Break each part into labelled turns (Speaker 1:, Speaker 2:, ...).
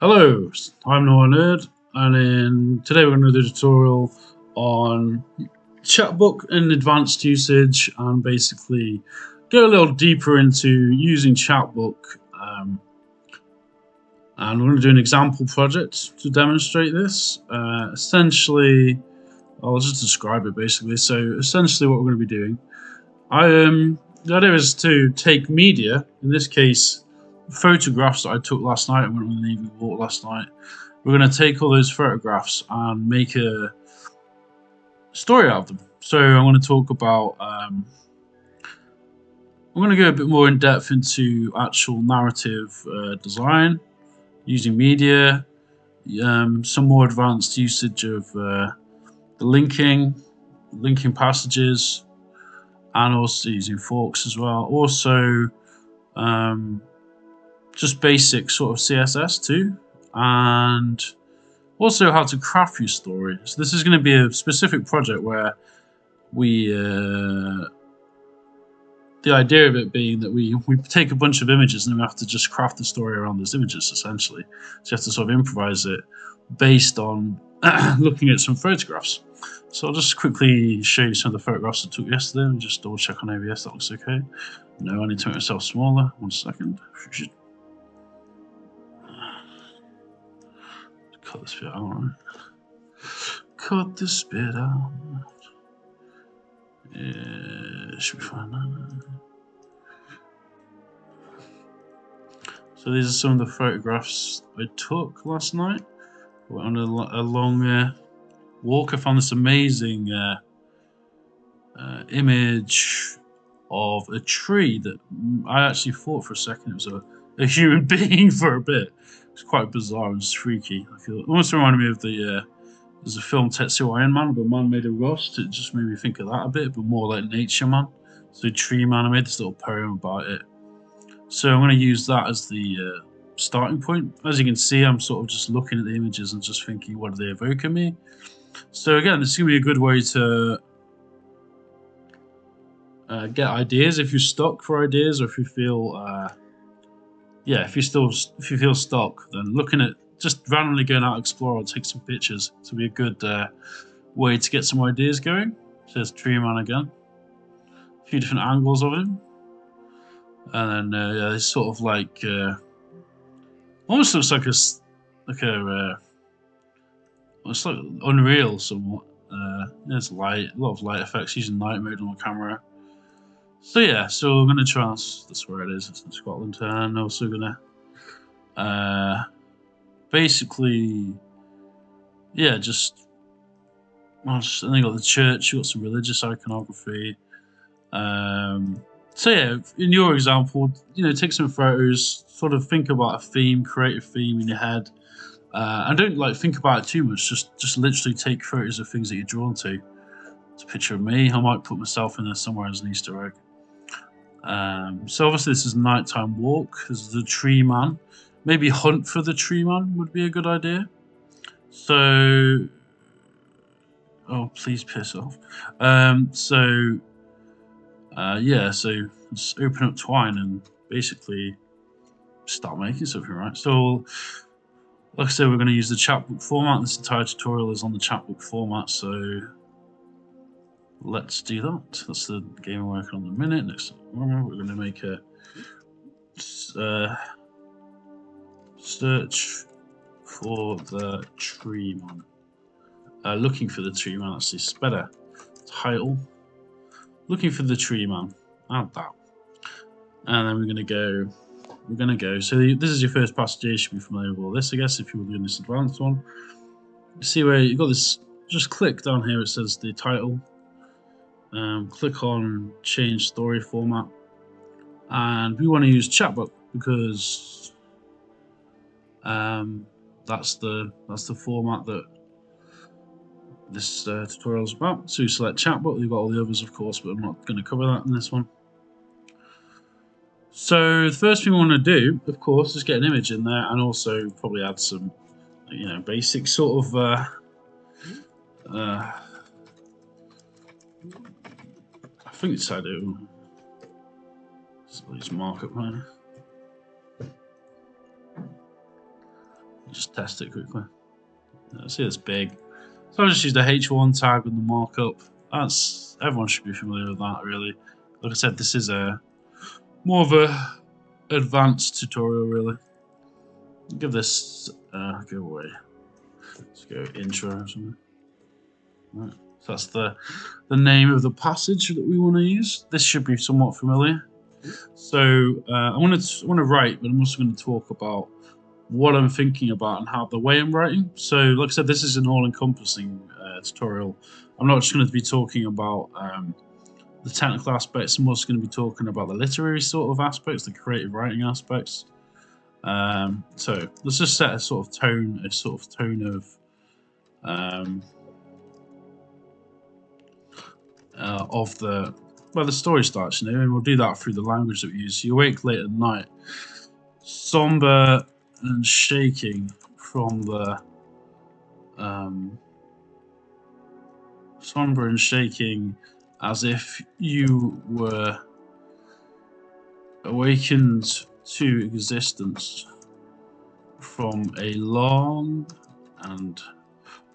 Speaker 1: Hello, I'm Noah Nerd, and today we're going to do a tutorial on Chapbook and advanced usage, and basically go a little deeper into using Chapbook. And we're going to do an example project to demonstrate this. Essentially, I'll just describe it basically. So essentially, what we're going to be doing, the idea is to take media, in this case, photographs that I took last night. I went on an evening walk last night. We're going to take all those photographs and make a story out of them. So I'm going to talk about, I'm going to go a bit more in depth into actual narrative design, using media, some more advanced usage of the linking passages, and also using forks as well. Also, just basic sort of CSS too, and also how to craft your story. So this is going to be a specific project where we, the idea of it being that we take a bunch of images and then we have to just craft the story around those images essentially. So you have to sort of improvise it based on looking at some photographs. So I'll just quickly show you some of the photographs I took yesterday and just double check on ABS that looks okay. No, I need to make myself smaller. 1 second. Cut this bit out, right? Cut this bit out. Yeah, should be fine now. So these are some of the photographs I took last night. I went on a long walk. I found this amazing image of a tree that I actually thought for a second it was a human being for a bit. It's quite bizarre and freaky. I feel it almost reminded me of there's a film Tetsuo Iron Man, but man made a rust. It just made me think of that a bit, but more like Nature Man. So Tree Man, I made this little poem about it. So I'm going to use that as the starting point. As you can see, I'm sort of just looking at the images and just thinking, what do they evoke in me? So again, this is going to be a good way to get ideas if you're stuck for ideas, or if you feel, if you feel stuck, then looking at just randomly going out explore or take some pictures to be a good way to get some ideas going. So there's Tree Man again, a few different angles of him, and then it's sort of like almost looks like it's like unreal somewhat. There's light, a lot of light effects using night mode on the camera. So yeah, so I'm gonna try. That's where it is. It's in Scotland, and also gonna basically, yeah, just. And then you got the church. You got some religious iconography. So yeah, in your example, take some photos, sort of think about a theme, create a theme in your head, and don't think about it too much. Just literally take photos of things that you're drawn to. It's a picture of me. I might put myself in there somewhere as an Easter egg. So obviously this is a nighttime walk. This is the Tree Man. Maybe hunt for the Tree Man would be a good idea. So, oh please piss off. So let's open up Twine and basically start making something, right? So, like I said, we're going to use the Chapbook format. This entire tutorial is on the Chapbook format, so let's do that. That's the game we're working on in a minute. Next, we're going to make a search for the Tree Man. Looking for the Tree Man. That's this better title. Looking for the Tree Man. Add that, and then we're going to go. So this is your first passage. You should be familiar with all this, I guess, if you were doing this advanced one. See where you got this. Just click down here. It says the title. Click on change story format, and we want to use Chapbook because that's the format that this tutorial is about. So you select Chapbook. You've got all the others, of course, but I'm not going to cover that in this one. So the first thing we want to do, of course, is get an image in there, and also probably add some, basic sort of I think it's how I do. Just markup there. just test it quickly. See, it's big. So I just used the H1 tag with the markup. That's everyone should be familiar with that, really. Like I said, this is a more of a advanced tutorial, really. Give this go away. Let's go intro or something. Right. So that's the name of the passage that we want to use. This should be somewhat familiar. So I want to write, but I'm also going to talk about what I'm thinking about and how the way I'm writing. So, like I said, this is an all-encompassing tutorial. I'm not just going to be talking about the technical aspects. I'm also going to be talking about the literary sort of aspects, the creative writing aspects. So let's just set a sort of tone of the where the story starts, you know, and we'll do that through the language that we use. You awake late at night, somber and shaking from the somber and shaking as if you were awakened to existence from a long and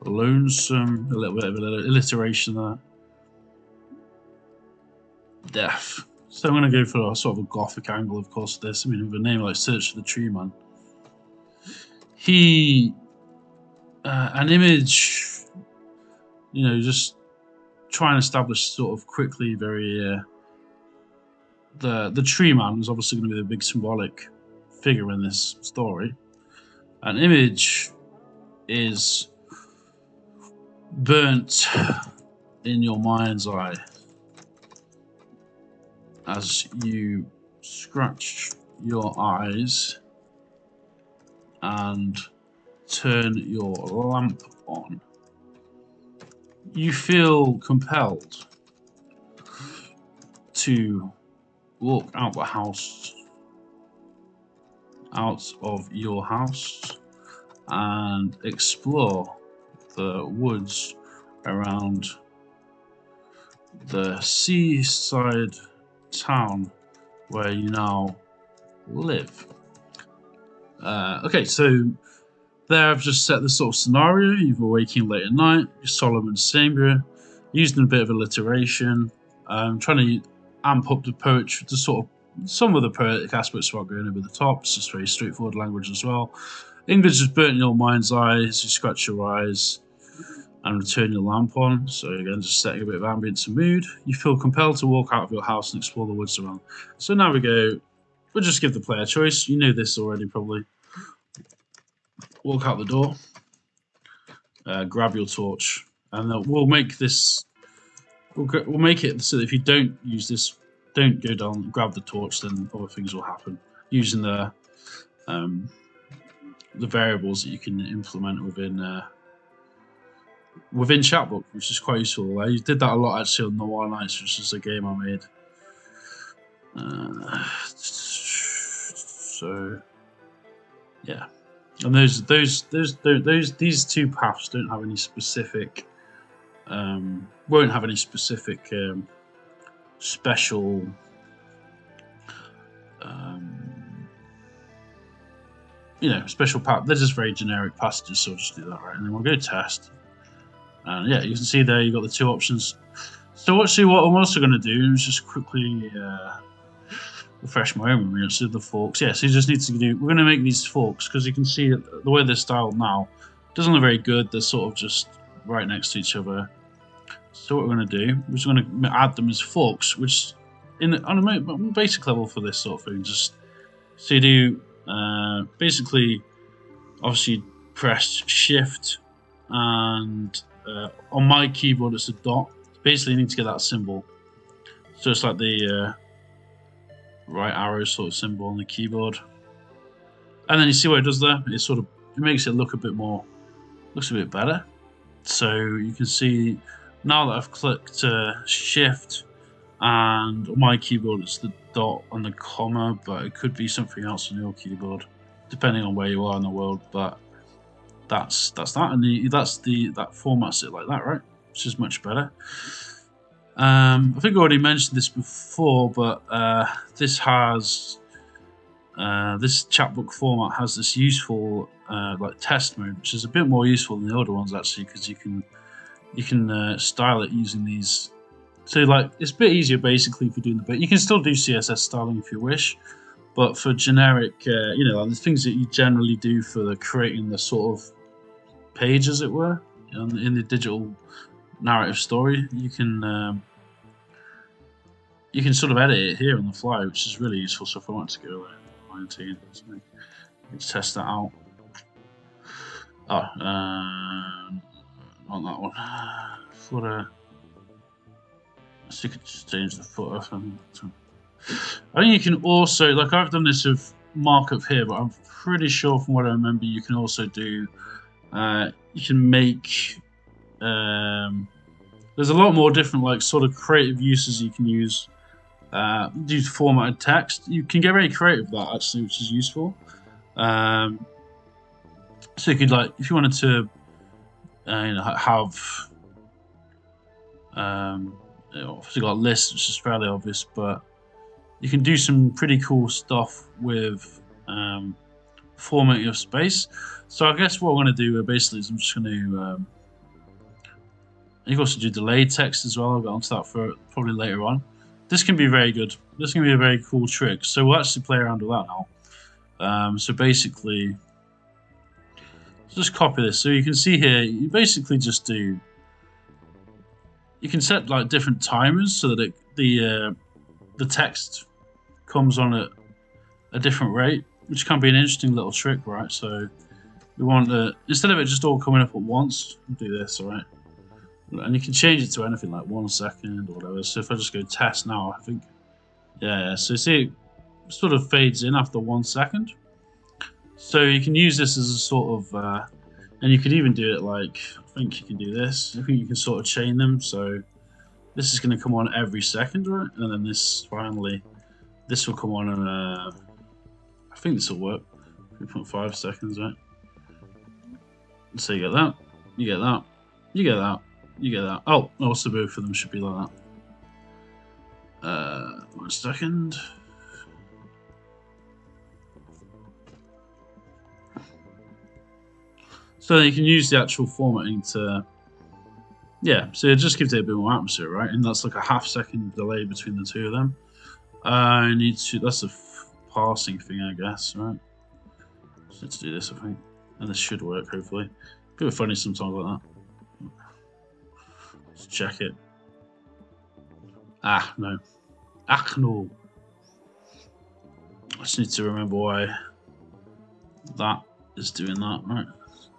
Speaker 1: lonesome, a little bit of alliteration there, death. So I'm going to go for a sort of a gothic angle, of course, this. I mean, with a name like Search for the Tree Man. He, an image, you know, just try and establish sort of quickly, very, the Tree Man was obviously going to be the big symbolic figure in this story. An image is burnt in your mind's eye as you scratch your eyes and turn your lamp on. You feel compelled to walk out of your house and explore the woods around the seaside town where you now live. Okay, so there I've just set the sort of scenario. You've awakened late at night, you're Solomon Sambria, using a bit of alliteration, trying to amp up the poetry, to sort of some of the poetic aspects without going over the top. It's just very straightforward language as well. English is burnt in your mind's eye as you scratch your eyes and return your lamp on. So again, just setting a bit of ambience and mood. You feel compelled to walk out of your house and explore the woods around. So now we go, we'll just give the player a choice. You know this already probably. Walk out the door, grab your torch, and we'll make this, we'll make it so that if you don't use this, don't go down and grab the torch, then other things will happen using the variables that you can implement within Chapbook, which is quite useful. I did that a lot actually on Noir Nights, which is a game I made. So yeah, and these two paths don't have any specific, won't have any specific special you know, special path. They're just very generic passages, so I'll just do that, right? And then we'll go test. And yeah, you can see there you've got the two options. So actually what I'm also going to do is just quickly refresh my own memory. So the forks. Yeah, so you just need to do, we're going to make these forks because you can see that the way they're styled now doesn't look very good. They're sort of just right next to each other. So what we're going to do, we're just going to add them as forks, which on a basic level for this sort of thing, just so you do basically, obviously press shift and on my keyboard it's a dot. Basically you need to get that symbol, so it's like the right arrow sort of symbol on the keyboard, and then you see what it does there. It sort of, it makes it look a bit more, looks a bit better. So you can see now that I've clicked shift, and on my keyboard it's the dot and the comma, but it could be something else on your keyboard depending on where you are in the world. But that's that, and that formats it like that, right? Which is much better. I think I already mentioned this before, but this has this chapbook format has this useful like test mode, which is a bit more useful than the older ones actually, because you can style it using these. So like it's a bit easier basically for doing the bit. You can still do CSS styling if you wish, but for generic, like the things that you generally do for creating the sort of page, as it were, in the digital narrative story, you can sort of edit it here on the fly, which is really useful. So if I want to go 19 or something, let's test that out. Oh, not that one. Footer. So you could just change the footer. I think you can also, like I've done this with markup here, but I'm pretty sure from what I remember, you can also do. You can make. There's a lot more different like sort of creative uses you can use. Do formatted text. You can get very creative with that actually, which is useful. So you could like, if you wanted to, have, obviously got lists, which is fairly obvious, but you can do some pretty cool stuff with formatting of space. So I guess what I'm going to do basically is I'm just going to. You can also do delayed text as well. I'll get onto that for probably later on. This can be very good. This can be a very cool trick. So we'll actually play around with that now. So basically, just copy this. So you can see here, you basically just do. You can set like different timers so that the text comes on at a different rate, which can be an interesting little trick, right? So we want to, instead of it just all coming up at once, we'll do this, all right? And you can change it to anything like 1 second or whatever. So if I just go test now, I think, yeah. So see, it sort of fades in after 1 second. So you can use this as a sort of, and you could even do it like, I think you can do this. I think you can sort of chain them. So this is going to come on every second, right? And then this finally, this will come on, and I think this will work. 3.5 seconds, right? So you get that, you get that, you get that. You get that. Oh, also both of them should be like that. 1 second. So you can use the actual formatting to, yeah. So it just gives it a bit more atmosphere, right? And that's like a ½ second delay between the two of them. I need to. That's a parsing thing, I guess, right? So let's do this, I think, and this should work hopefully. Bit of funny sometimes like that. Let's check it. Ah, no. Ah, no. I just need to remember why that is doing that, right?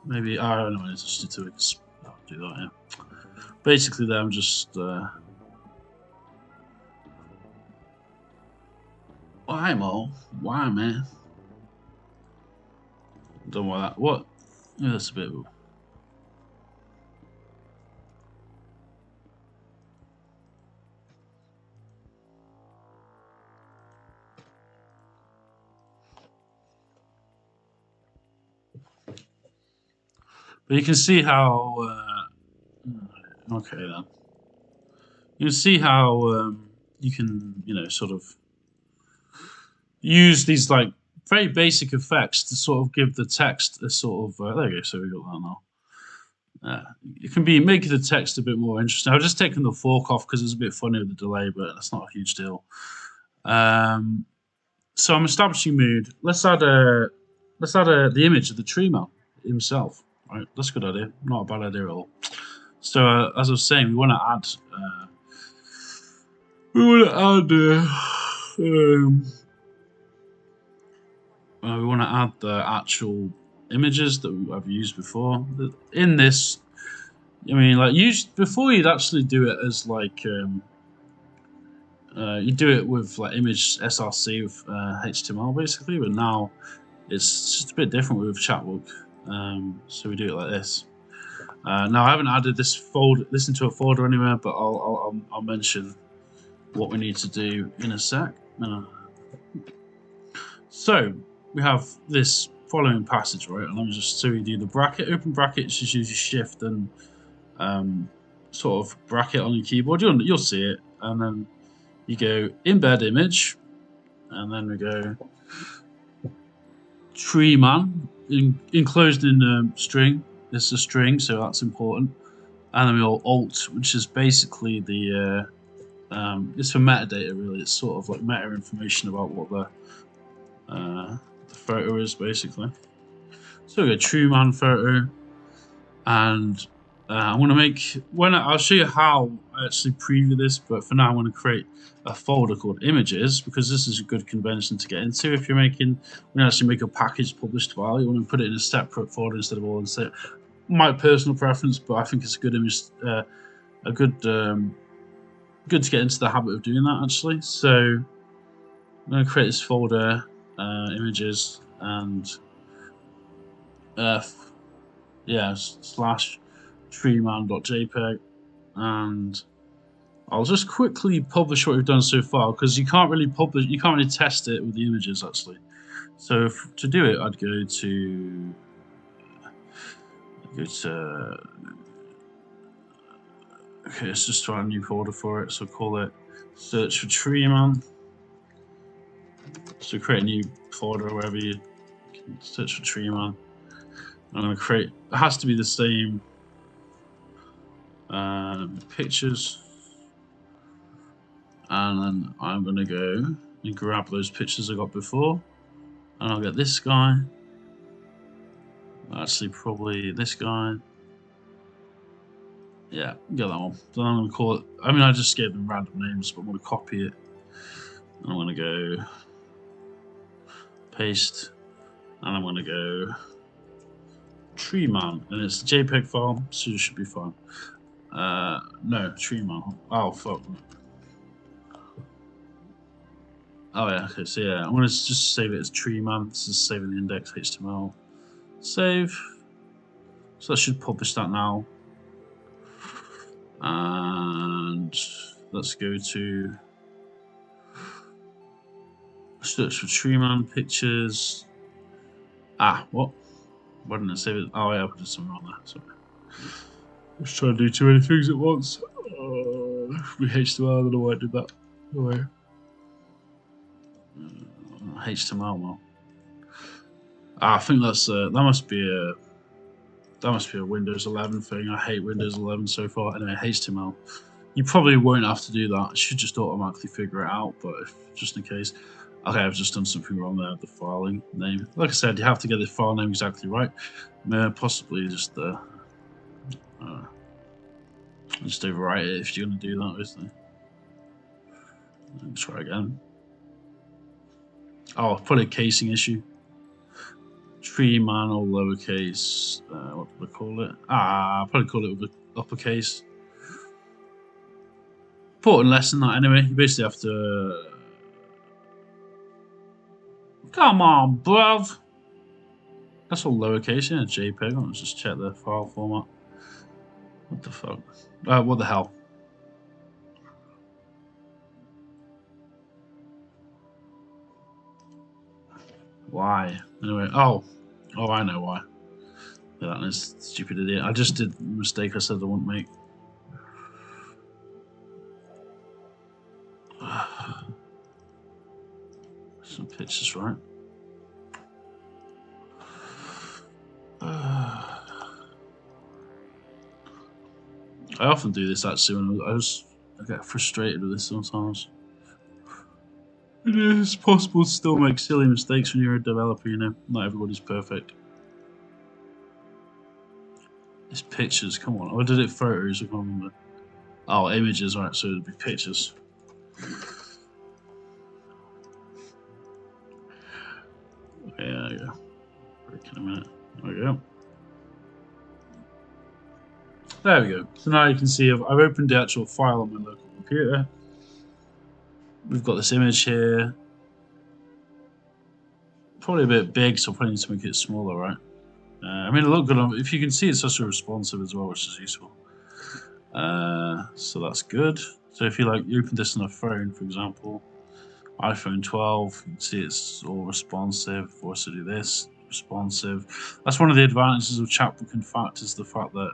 Speaker 1: Maybe, I don't know, I just need to do that, yeah. Basically, there I'm just, why, Mo? Why, man? Don't want that. What? Yeah, that's a bit. But you can see how. Okay, then. You can see how you can, sort of use these like very basic effects to sort of give the text a sort of. There you go. So we got that now. It can be making the text a bit more interesting. I've just taken the fork off because it's a bit funny with the delay, but that's not a huge deal. So I'm establishing mood. Let's add the image of the tree man himself. Right, that's a good idea. Not a bad idea at all. So as I was saying, we want to add. We want to add the actual images that I've used before. In this, I mean, like before you'd actually do it as like you do it with like image src with HTML basically, but now it's just a bit different with Chapbook. So we do it like this. Now I haven't added this into a folder anywhere, but I'll mention what we need to do in a sec. So we have this following passage, right? And let me just, so we do the bracket, open brackets, just use your shift and sort of bracket on your keyboard. You'll see it, and then you go embed image, and then we go tree man enclosed in a string. This is a string, so that's important. And then we got alt, which is basically the it's for metadata really. It's sort of like meta information about what the photo is basically. So we got true man photo, and I'm going to make I'll show you how I actually preview this, but for now I'm going to create a folder called images because this is a good convention to get into. If you're making, when you actually make a package published file, you want to put it in a separate folder instead of all in set. My personal preference, but I think it's a good image, a good good to get into the habit of doing that actually. So I'm going to create this folder, images, and yeah, slash treeman.jpg, and I'll just quickly publish what we've done so far because you can't really test it with the images actually. So to do it, I'd go to okay, let's just try a new folder for it. So call it search for treeman. So create a new folder wherever you can search for treeman. I'm going to create, it has to be the same pictures, and then I'm going to go and grab those pictures I got before, and I'll get this guy, actually probably this guy, yeah, get that one. Then I'm going to call it, I mean I just gave them random names, but I'm going to copy it, and I'm going to go paste, and I'm going to go treeman, and it's a JPEG file, so it should be fine. No, treeman. Oh fuck. Oh yeah, okay, so yeah, I'm gonna just save it as treeman. This is saving the index HTML. Save. So I should publish that now. And let's go to search for treeman pictures. Ah, what? Why didn't I save it? Oh yeah, I put something wrong there. Sorry. I was trying to do too many things at once. We HTML, I don't know why I did that. Anyway. HTML now. I think that's that must be a Windows 11 thing. I hate Windows 11 so far. Anyway, HTML. You probably won't have to do that. It should just automatically figure it out. But if, just in case, okay, I've just done something wrong there with the filing name. Like I said, you have to get the file name exactly right. Possibly just overwrite it if you're going to do that. Obviously. Let's try again. Oh, probably a casing issue. Treeman all lowercase. What do I call it? I'll probably call it with uppercase. Important lesson that anyway. You basically have to. Come on, bruv. That's all lowercase. Yeah, JPEG. Let's just check the file format. What the fuck? What the hell? Why? Anyway, oh, I know why. Yeah, that is a stupid idiot. I just did a mistake I said I wouldn't make. Some pictures, right? I often do this actually when I get frustrated with this sometimes. It is possible to still make silly mistakes when you're a developer, you know. Not everybody's perfect. It's pictures, come on. Or did it photos? I can't remember. Oh, images, right, so it'd be pictures. Okay, there we go. Break in a minute. There we go. There we go. So now you can see I've opened the actual file on my local computer. We've got this image here. Probably a bit big, so I probably need to make it smaller, right? I mean, it looked good. If you can see, it's also responsive as well, which is useful. So that's good. So if you you open this on a phone, for example, iPhone 12, you can see it's all responsive. Also do this, responsive. That's one of the advantages of Chapbook, in fact, is the fact that.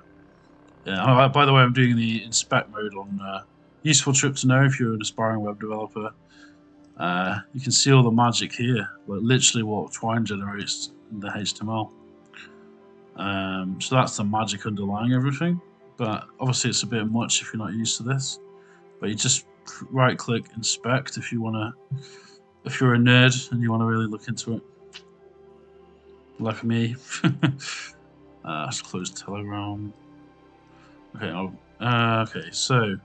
Speaker 1: Yeah. By the way, I'm doing the inspect mode on. Useful trip to know if you're an aspiring web developer. You can see all the magic here, like literally what Twine generates in the HTML. So that's the magic underlying everything, but obviously it's a bit much if you're not used to this. But you just right click inspect if you're a nerd and you want to really look into it, like me. Let's close Telegram. Okay, okay, so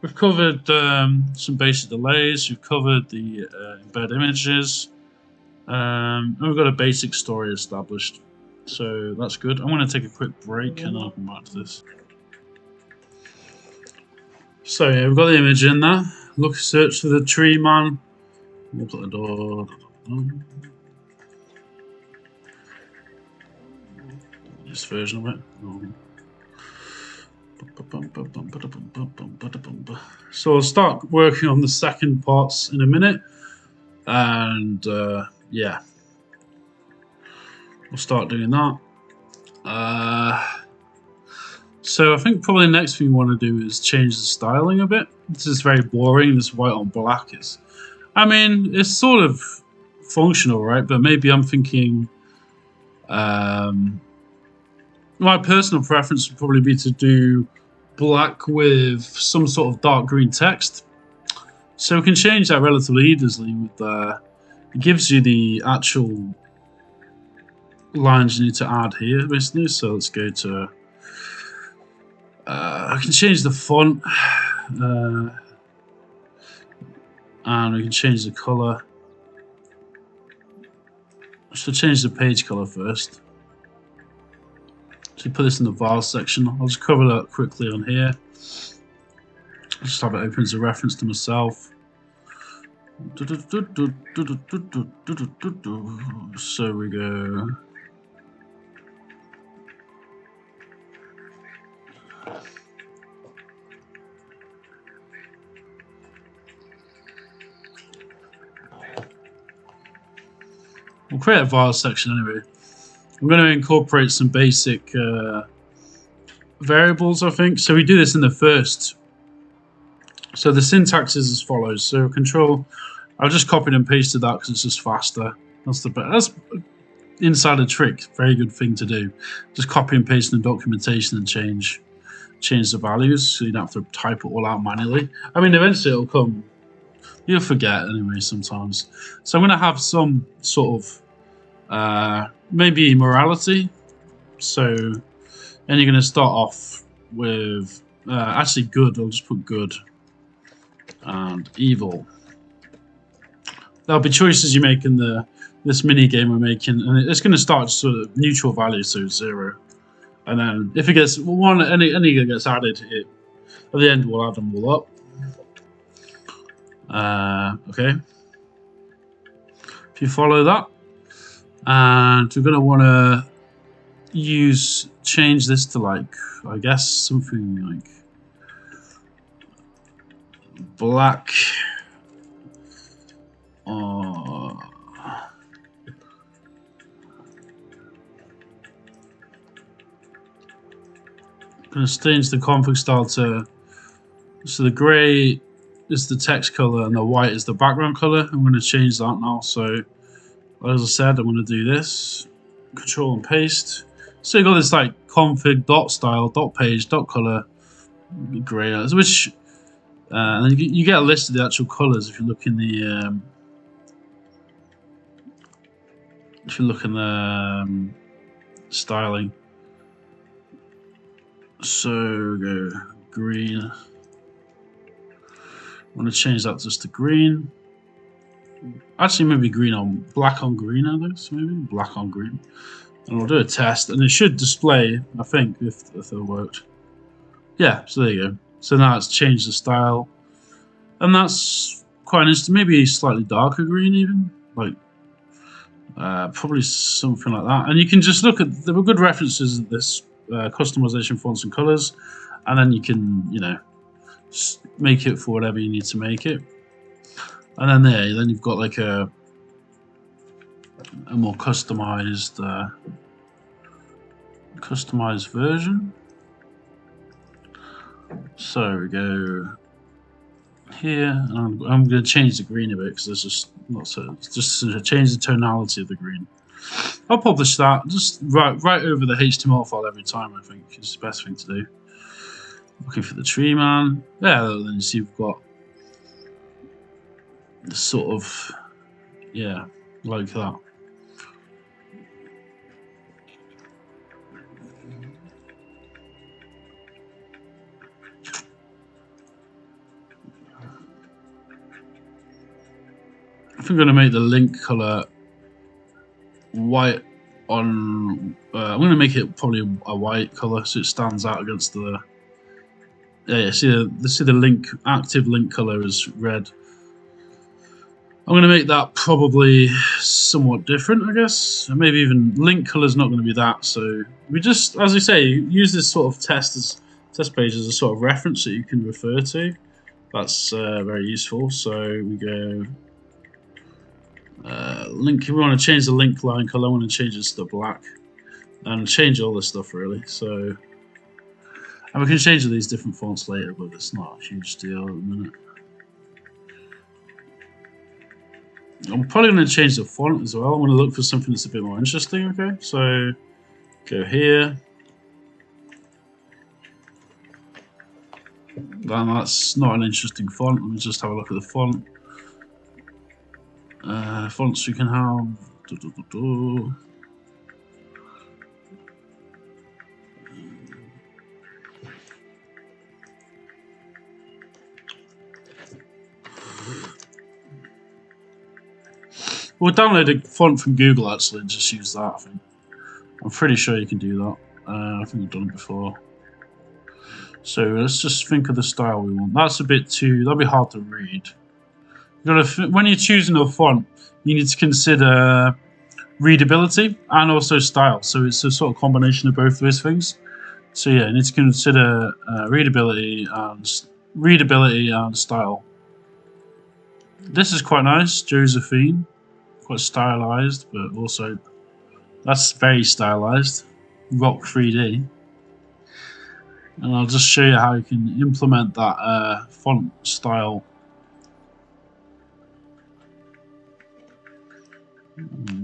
Speaker 1: we've covered some basic delays. We've covered the embed images. And we've got a basic story established, so that's good. I'm going to take a quick break and I'll come back to this. So yeah, we've got the image in there. Look, search for the tree man. Open the door. This version of it. So I'll start working on the second parts in a minute, and yeah, we'll start doing that. So I think probably the next thing we want to do is change the styling a bit. This is very boring. This white on black is, I mean, it's sort of functional, right? But maybe I'm thinking, my personal preference would probably be to do black with some sort of dark green text. So we can change that relatively easily with it gives you the actual lines you need to add here, basically. So let's go to, I can change the font, and we can change the color. So change the page color first. So you put this in the file section. I'll just cover that quickly on here. I'll just have it open as a reference to myself. So we go. We'll create a file section anyway. I'm going to incorporate some basic variables, I think. So we do this in the first. So the syntax is as follows. So control, I've just copied and pasted that because it's just faster. That's inside a trick. Very good thing to do. Just copy and paste in the documentation and change the values, so you don't have to type it all out manually. I mean, eventually it'll come. You'll forget anyway sometimes. So I'm going to have some sort of maybe morality. So, and you're going to start off with actually good. I'll just put good and evil. There'll be choices you make in this mini game we're making, and it's going to start sort of neutral value, so 0. And then if it gets any that gets added, at the end we'll add them all up. Okay. If you follow that, and we're going to want to change this to, like, I guess something like black. Going to change the config style to, so the grey is the text color and the white is the background color. I'm going to change that now. So as I said, I'm going to do this, control and paste. So you've got this like config dot style dot page dot color grey, which and you get a list of the actual colors if you look in the styling. So go green. I want to change that just to green. Actually, maybe black on green, I think. So maybe black on green. And we'll do a test, and it should display, I think, if it worked. Yeah, so there you go. So now it's changed the style. And that's quite interesting. Maybe slightly darker green even. Like, probably something like that. And you can just look at, there were good references in this customization fonts and colors, and then you can, make it for whatever you need to make it. And then you've got like a more customized version. So we go here, and I'm going to change the green a bit because there's just not so. Just to change the tonality of the green. I'll publish that. Just right over the HTML file every time. I think is the best thing to do. Looking for the tree man. Yeah, then you see we've got the sort of like that. I think I'm going to make the link color white on. I'm going to make it probably a white color so it stands out against the. Yeah, see the link active link color is red. I'm going to make that probably somewhat different, I guess. And maybe even link color is not going to be that. So we just, as we say, use this sort of test page as a sort of reference that you can refer to. That's very useful. So we go. Link. We want to change the link line color. I want to change this to black, and change all this stuff really. So, and we can change these different fonts later, but it's not a huge deal at the minute. I'm probably going to change the font as well. I'm going to look for something that's a bit more interesting. Okay, so go here. That's not an interesting font. Let me just have a look at the font. Fonts we can have. We'll download a font from Google actually and just use that. I think. I'm pretty sure you can do that. I think we've done it before. So let's just think of the style we want. That's a bit too. That'll be hard to read. When you're choosing a font, you need to consider readability and also style. So it's a sort of combination of both those things. So yeah, you need to consider readability and style. This is quite nice, Josephine, quite stylized, but also that's very stylized. Rock 3D, and I'll just show you how you can implement that font style.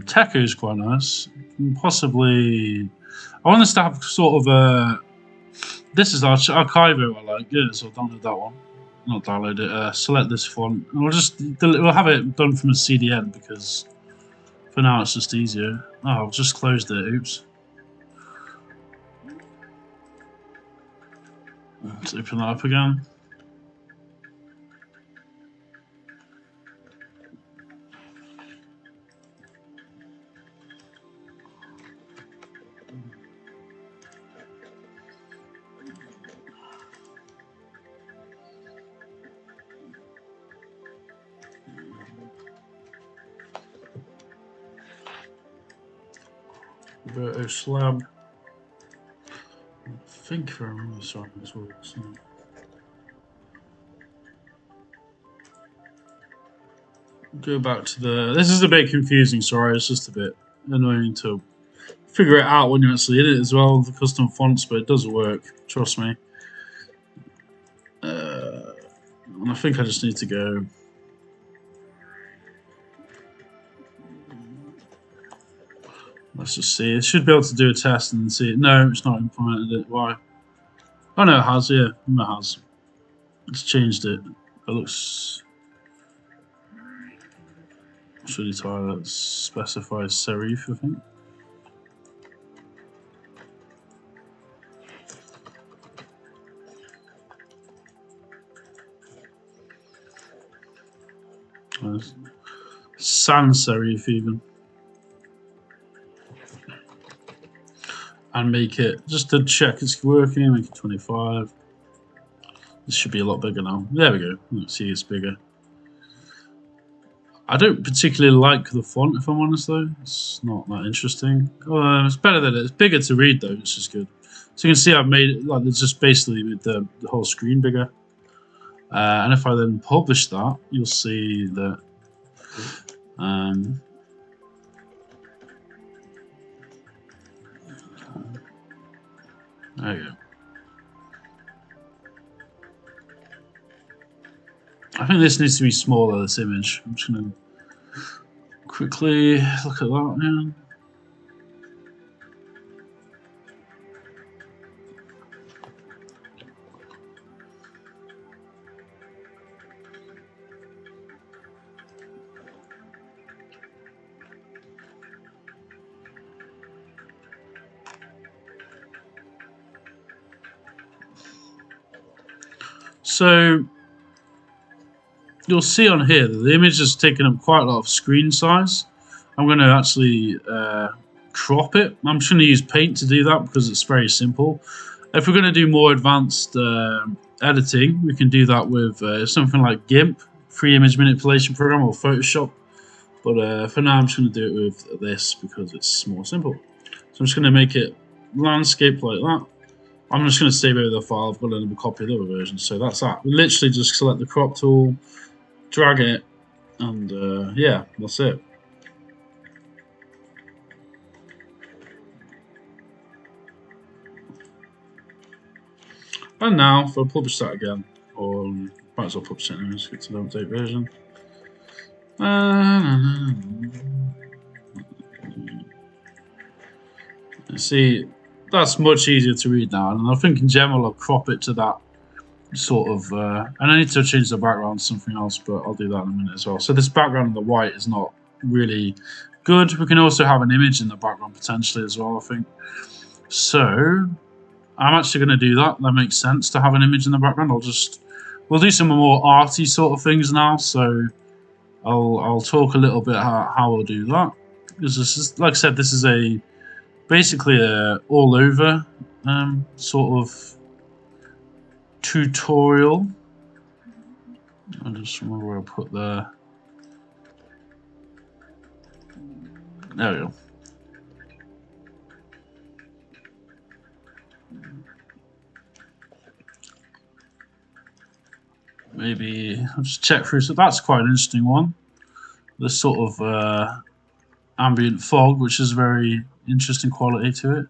Speaker 1: Techo is quite nice. Possibly, I want this to have sort of a. This is Archivo I like. Yeah, so I'll download that one. Not download it. Select this font, and we'll have it done from a CDN because for now it's just easier. Oh, I've just closed it. Oops. Let's open that up again. Roberto Slab. I think if I remember something as well. So. Go back to the. This is a bit confusing. Sorry, it's just a bit annoying to figure it out when you're actually in it as well. The custom fonts, but it does work. Trust me. And I think I just need to go. Let's just see. It should be able to do a test and see it. No, it's not implemented it. Why? Oh no, it has. Yeah, it has. It's changed it. It looks. Should you try that? Specifies serif, I think. Sans serif even. And make it, just to check it's working, make it 25. This should be a lot bigger now. There we go. Let's see, it's bigger. I don't particularly like the font, if I'm honest, though. It's not that interesting. It's better than it. It's bigger to read, though, which is good. So you can see I've made it, like, it's just basically made the whole screen bigger. And if I then publish that, you'll see that. There you go. I think this needs to be smaller, this image. I'm just going to quickly look at that now. So you'll see on here that the image has taken up quite a lot of screen size. I'm going to actually crop it. I'm just going to use Paint to do that because it's very simple. If we're going to do more advanced editing, we can do that with something like GIMP, free image manipulation program, or Photoshop. But for now, I'm just going to do it with this because it's more simple. So I'm just going to make it landscape like that. I'm just going to save over the file. I've got another copy of the other version, so that's that. We literally just select the crop tool, drag it, and yeah, that's it. And now, if I publish that again, or might as well publish it anyway, get to the update version. See, that's much easier to read now, and I think in general I'll crop it to that sort of, and I need to change the background to something else, but I'll do that in a minute as well. So this background in the white is not really good. We can also have an image in the background potentially as well, I think. So I'm actually going to do that. That makes sense to have an image in the background. We'll do some more arty sort of things now. So I'll talk a little bit how we'll do that. Because this is, like I said, this is basically a all over sort of tutorial. I just remember where I put there we go. Maybe I'll just check through. So that's quite an interesting one. This sort of ambient fog, which is very interesting quality to it.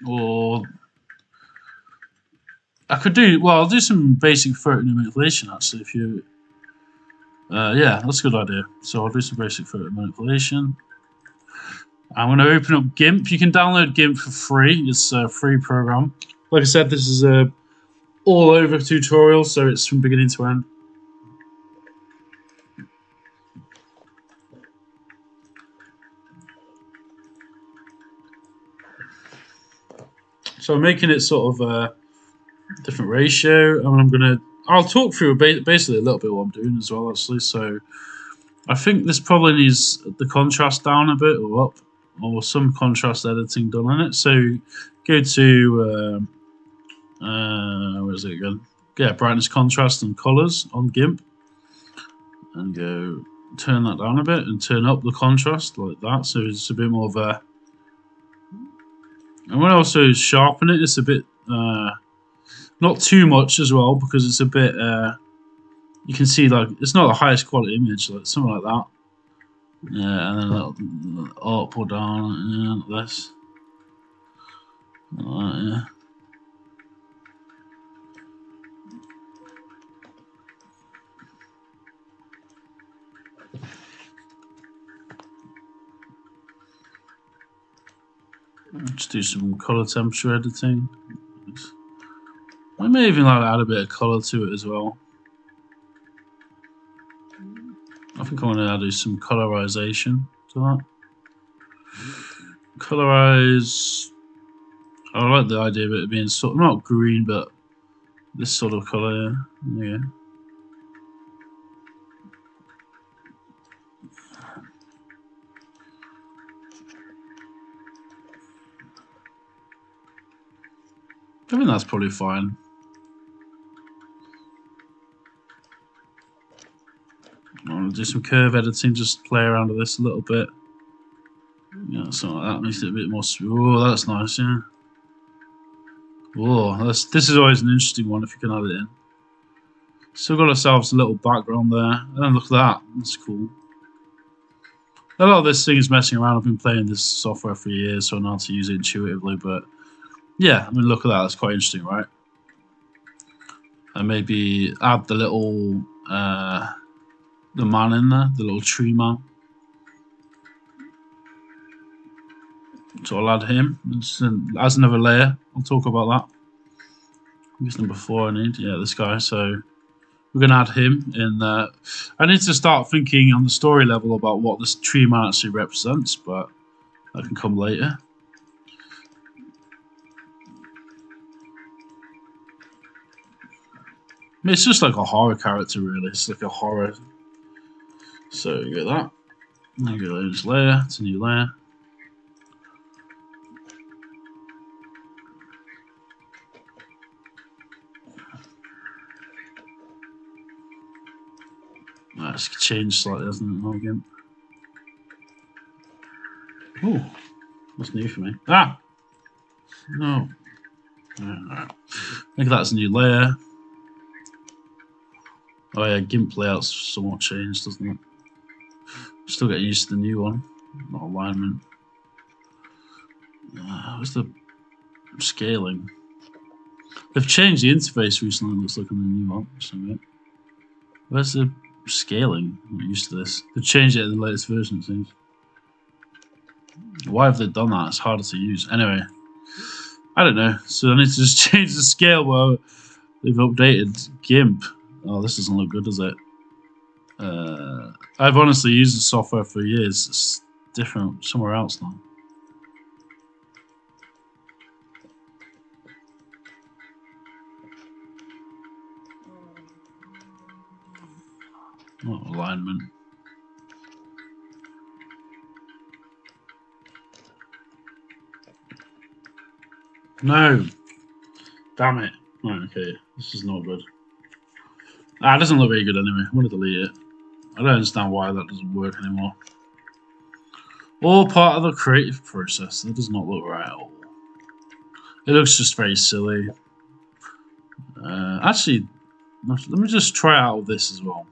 Speaker 1: Or I could do, well, I'll do some basic photo manipulation actually. If you, yeah, that's a good idea. So I'll do some basic photo manipulation. I'm going to open up GIMP. You can download GIMP for free. It's a free program. Like I said, this is a all over tutorial, so it's from beginning to end. So I'm making it sort of a different ratio, and I'll talk through basically a little bit what I'm doing as well, actually. So I think this probably needs the contrast down a bit or up, or some contrast editing done on it. So go to where is it again? Yeah, brightness, contrast, and colors on GIMP, and go turn that down a bit and turn up the contrast like that. So it's a bit more of a. I'm going to also sharpen it. It's a bit, not too much as well, because it's a bit. You can see like it's not the highest quality image, like something like that. Yeah, and then a little up or down, like this. Like that, yeah. Just do some color temperature editing. I may even like to add a bit of color to it as well. I think I'm going to do some colorization to that. Colorize. I like the idea of it being sort of not green, but this sort of color. Yeah. I think that's probably fine. I'm going to do some curve editing, just play around with this a little bit. Yeah, something like that makes it a bit more. Oh, that's nice, yeah. Oh, this is always an interesting one if you can add it in. So we've got ourselves a little background there. And look at that. That's cool. A lot of this thing is messing around. I've been playing this software for years, so I know how to use it intuitively. But yeah, I mean, look at that. That's quite interesting, right? And maybe add the little the man in there, the little tree man. So I'll add him as another layer. I'll talk about that. Who's number 4 I need? Yeah, this guy. So we're going to add him in there. I need to start thinking on the story level about what this tree man actually represents, but that can come later. I mean, it's just like a horror character, really. It's like a horror. So you get that. Then you go to this layer. It's a new layer. That's changed slightly, hasn't it? Again. Oh, that's new for me. Ah! No. Alright. I think that's a new layer. Oh yeah, GIMP layout's somewhat changed, doesn't it? Still getting used to the new one. Not alignment. What's the scaling? They've changed the interface recently, it looks like, on the new one. So, where's the scaling? I'm not used to this. They've changed it in the latest version, it seems. Why have they done that? It's harder to use. Anyway, I don't know. So I need to just change the scale while they've updated GIMP. Oh, this doesn't look good, does it? I've honestly used the software for years. It's different somewhere else now. Not alignment. No! Damn it. Right, okay. This is not good. It doesn't look very good anyway. I'm going to delete it. I don't understand why that doesn't work anymore. All part of the creative process. That does not look right at all. It looks just very silly. Actually, let me just try out this as well.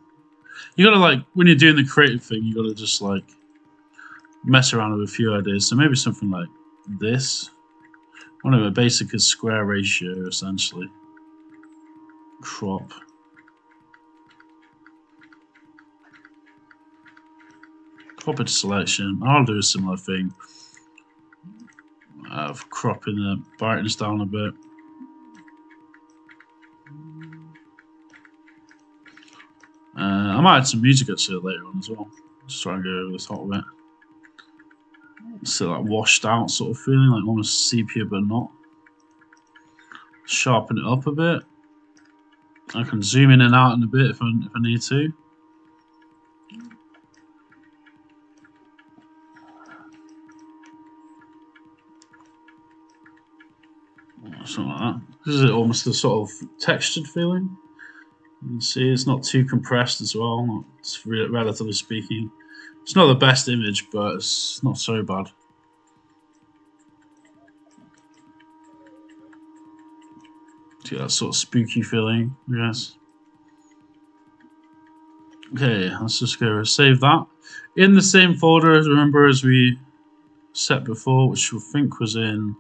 Speaker 1: You gotta, like, when you're doing the creative thing, you gotta just, like, mess around with a few ideas. So maybe something like this. One of a basic is square ratio, essentially. Crop. Crop selection. I'll do a similar thing. Of cropping the brightness down a bit. I might add some music actually later on as well. Just try and go over this hot bit. So like washed out sort of feeling, like almost sepia but not. Sharpen it up a bit. I can zoom in and out in a bit if I need to. Something like that. This is almost a sort of textured feeling. You can see it's not too compressed as well. It's relatively speaking. It's not the best image, but it's not so bad. Get that sort of spooky feeling, I guess. Okay, let's just go save that. In the same folder, remember, as we set before, which I think was in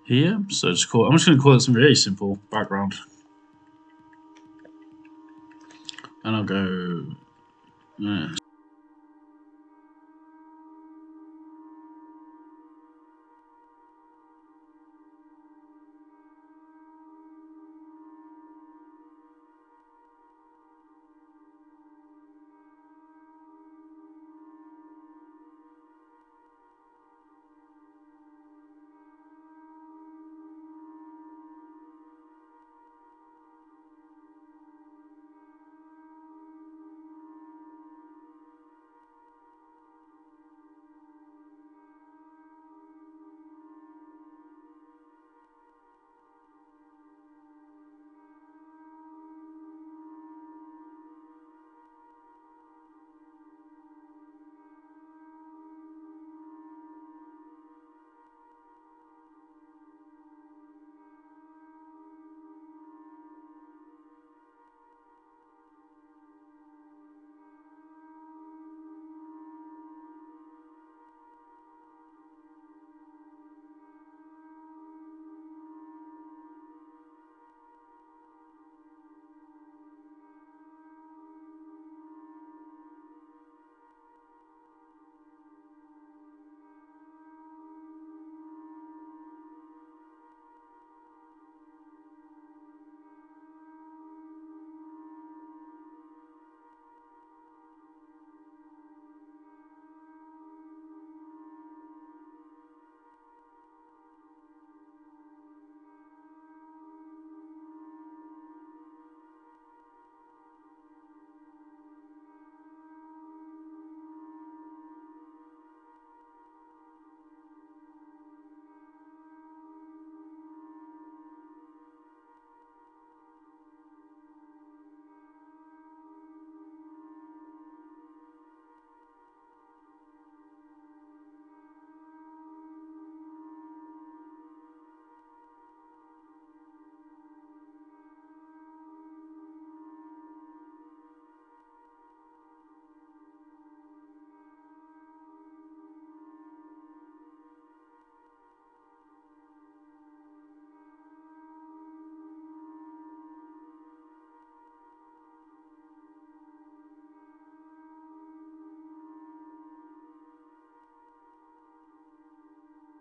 Speaker 1: here. So I'm just going to call it something very simple, background. And I'll go